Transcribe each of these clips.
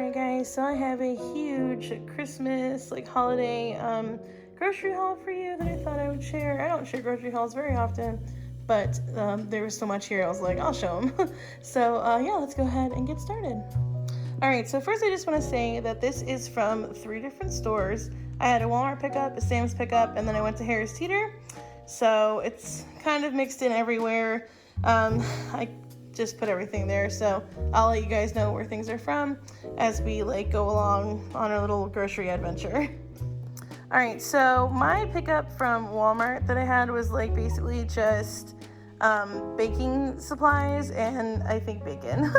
Alright guys, so I have a huge Christmas, holiday grocery haul for you that I thought I would share. I don't share grocery hauls very often, but there was so much here, I was like, I'll show them. So yeah, let's go ahead and get started. Alright, so first I just want to say that this is from 3 different stores. I had a Walmart pickup, a Sam's pickup, and then I went to Harris Teeter. So it's kind of mixed in everywhere. I just put everything there, so I'll let you guys know where things are from as we go along on our little grocery adventure. Alright, so my pickup from Walmart that I had was basically just baking supplies and I think bacon.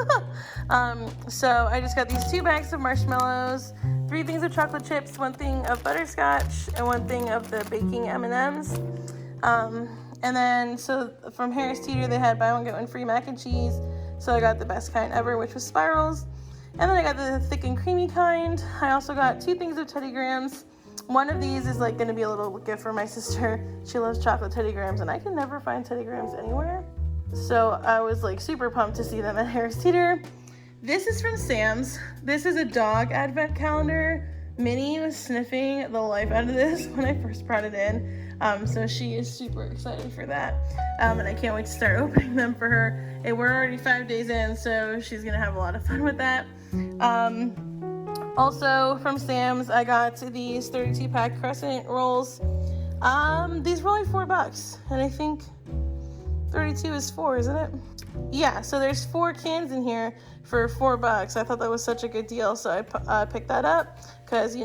So I just got these 2 bags of marshmallows, 3 things of chocolate chips, 1 thing of butterscotch, and 1 thing of the baking M&Ms. And then, so from Harris Teeter, they had buy one, get one free mac and cheese. So I got the best kind ever, which was spirals. And then I got the thick and creamy kind. I also got 2 things of Teddy Grahams. One of these is going to be a little gift for my sister. She loves chocolate Teddy Grahams, and I can never find Teddy Grahams anywhere. So I was super pumped to see them at Harris Teeter. This is from Sam's. This is a dog advent calendar. Minnie was sniffing the life out of this when I first brought it in. So she is super excited for that. And I can't wait to start opening them for her. And we're already 5 days in, so she's gonna have a lot of fun with that. Also from Sam's, I got these 32-pack crescent rolls. These were only $4, and I think 32 is 4, isn't it? Yeah, so there's 4 cans in here for $4. I thought that was such a good deal, so I picked that up because,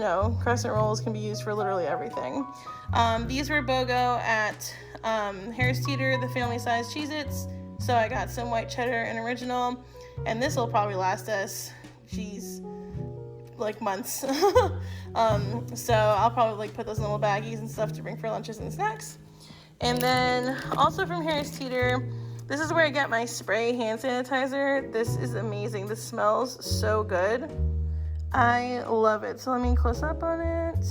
crescent rolls can be used for literally everything. These were BOGO at Harris Teeter, the family size Cheez-Its. So I got some white cheddar and original, and this will probably last us, months. So I'll probably put those in little baggies and stuff to bring for lunches and snacks. And then also from Harris Teeter, this is where I get my spray hand sanitizer. This is amazing. This smells so good. I love it. So let me close up on it.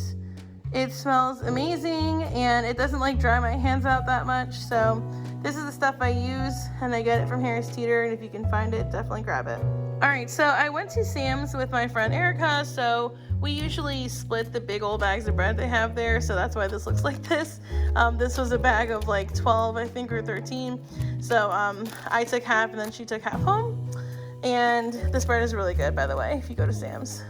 It smells amazing, and it doesn't dry my hands out that much. So this is the stuff I use, and I get it from Harris Teeter, and if you can find it, definitely grab it. Alright, so I went to Sam's with my friend Erica, so we usually split the big old bags of bread they have there, so that's why this looks like this. This was a bag of 12, I think, or 13. So I took half, and then she took half home. And this bread is really good, by the way, if you go to Sam's.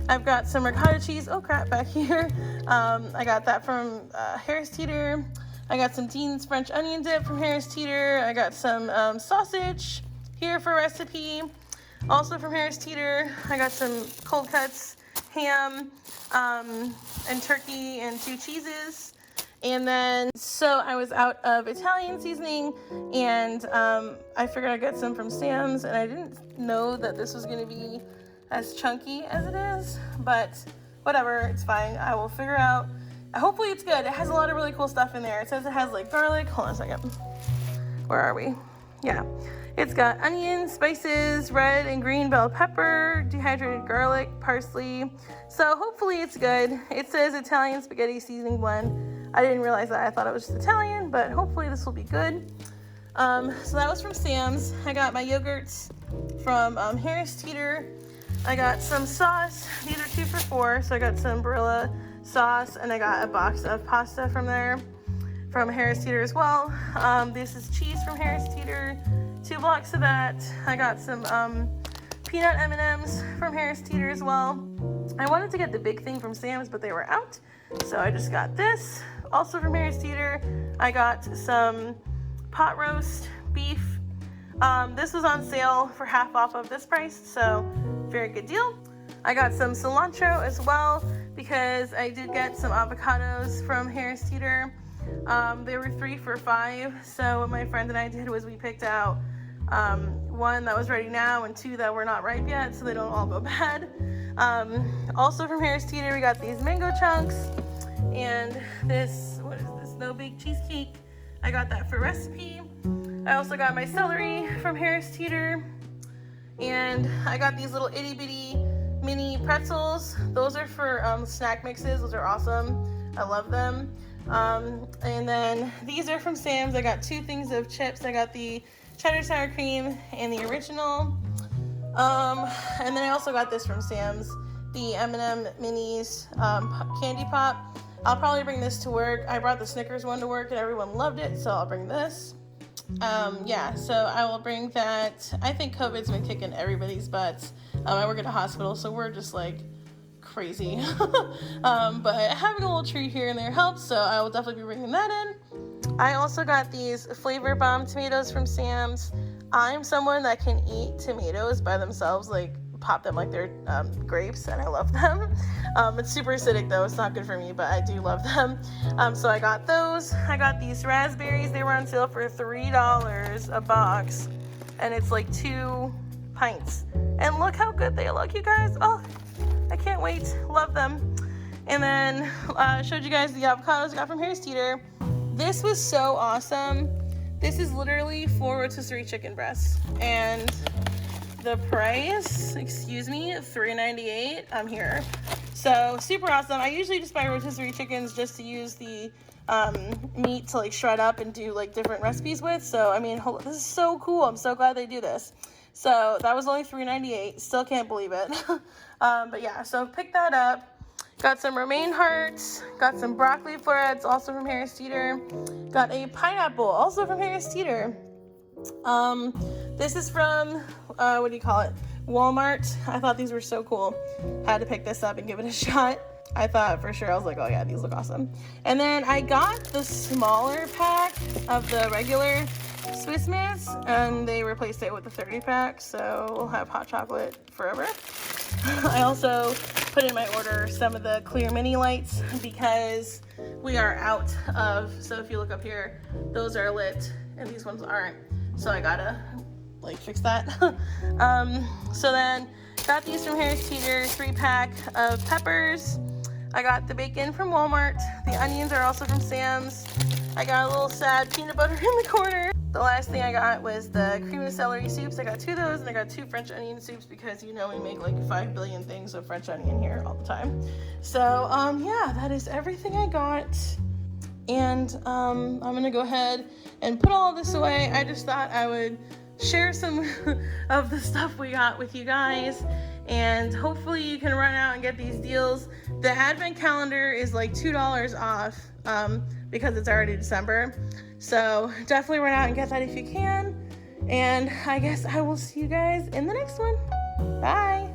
I've got some ricotta cheese. Oh crap, back here. I got that from Harris Teeter. I got some Dean's French onion dip from Harris Teeter. I got some sausage here for recipe. Also from Harris Teeter, I got some cold cuts, ham, and turkey, and 2 cheeses. And then, so I was out of Italian seasoning, and I figured I'd get some from Sam's, and I didn't know that this was going to be as chunky as it is, but whatever, it's fine. I will figure out. Hopefully it's good. It has a lot of really cool stuff in there. It says it has garlic. Hold on a second. Where are we? Yeah. It's got onions, spices, red and green bell pepper, dehydrated garlic, parsley. So hopefully it's good. It says Italian spaghetti seasoning blend. I didn't realize that. I thought it was just Italian, but hopefully this will be good. So that was from Sam's. I got my yogurts from Harris Teeter. I got some sauce. These are 2 for $4. So I got some Barilla sauce, and I got a box of pasta from there, from Harris Teeter as well. This is cheese from Harris Teeter. 2 blocks of that. I got some peanut M&Ms from Harris Teeter as well. I wanted to get the big thing from Sam's, but they were out, so I just got this. Also from Harris Teeter, I got some pot roast beef. This was on sale for half off of this price, so very good deal. I got some cilantro as well because I did get some avocados from Harris Teeter. They were 3 for $5, so what my friend and I did was we picked out 1 that was ready now and 2 that were not ripe yet, so they don't all go bad. Also from Harris Teeter, we got these mango chunks, and this, what is this, no bake cheesecake. I got that for recipe. I also got my celery from Harris Teeter, and I got these little itty bitty mini pretzels. Those are for snack mixes. Those are awesome. I love them. And then these are from Sam's. I got 2 things of chips. I got the cheddar sour cream and the original. And then I also got this from Sam's, the M&M Minis candy pop. I'll probably bring this to work. I brought the Snickers one to work and everyone loved it, so I'll bring this. Yeah, so I will bring that. I think COVID's been kicking everybody's butts. I work at a hospital, so we're just like crazy. But having a little treat here and there helps, so I will definitely be bringing that in. I also got these flavor bomb tomatoes from Sam's. I'm someone that can eat tomatoes by themselves, like pop them like they're grapes, and I love them. It's super acidic though, it's not good for me, but I do love them. So I got those. I got these raspberries. They were on sale for $3 a box, and it's like 2 pints. And look how good they look, you guys. Oh, I can't wait. Love them. And then I showed you guys the avocados I got from Harris Teeter. This was so awesome. This is literally 4 rotisserie chicken breasts, and the price, excuse me, $3.98. I'm here. So super awesome. I usually just buy rotisserie chickens just to use the meat to like shred up and do like different recipes with. So I mean, this is so cool. I'm so glad they do this. So that was only $3.98. Still can't believe it. But yeah, so pick that up. Got some romaine hearts, got some broccoli florets, also from Harris Teeter. Got a pineapple, also from Harris Teeter. This is from, what do you call it? Walmart. I thought these were so cool. Had to pick this up and give it a shot. I thought for sure, I was like, oh yeah, these look awesome. And then I got the smaller pack of the regular Swiss Miss, and they replaced it with the 30 pack, so we'll have hot chocolate forever. I also put in my order some of the clear mini lights because we are out of, so if you look up here, those are lit and these ones aren't, so I gotta like fix that. So then got these from Harris Teeter, 3-pack of peppers. I got the bacon from Walmart. The onions are also from Sam's. I got a little sad peanut butter in the corner. The last thing I got was the cream of celery soups. I got 2 of those, and I got 2 French onion soups because you know we make like 5 billion things of French onion here all the time. So yeah, that is everything I got. And I'm gonna go ahead and put all of this away. I just thought I would share some of the stuff we got with you guys, and hopefully you can run out and get these deals. The advent calendar is like $2 off because it's already December, so definitely run out and get that if you can. And I guess I will see you guys in the next one. Bye.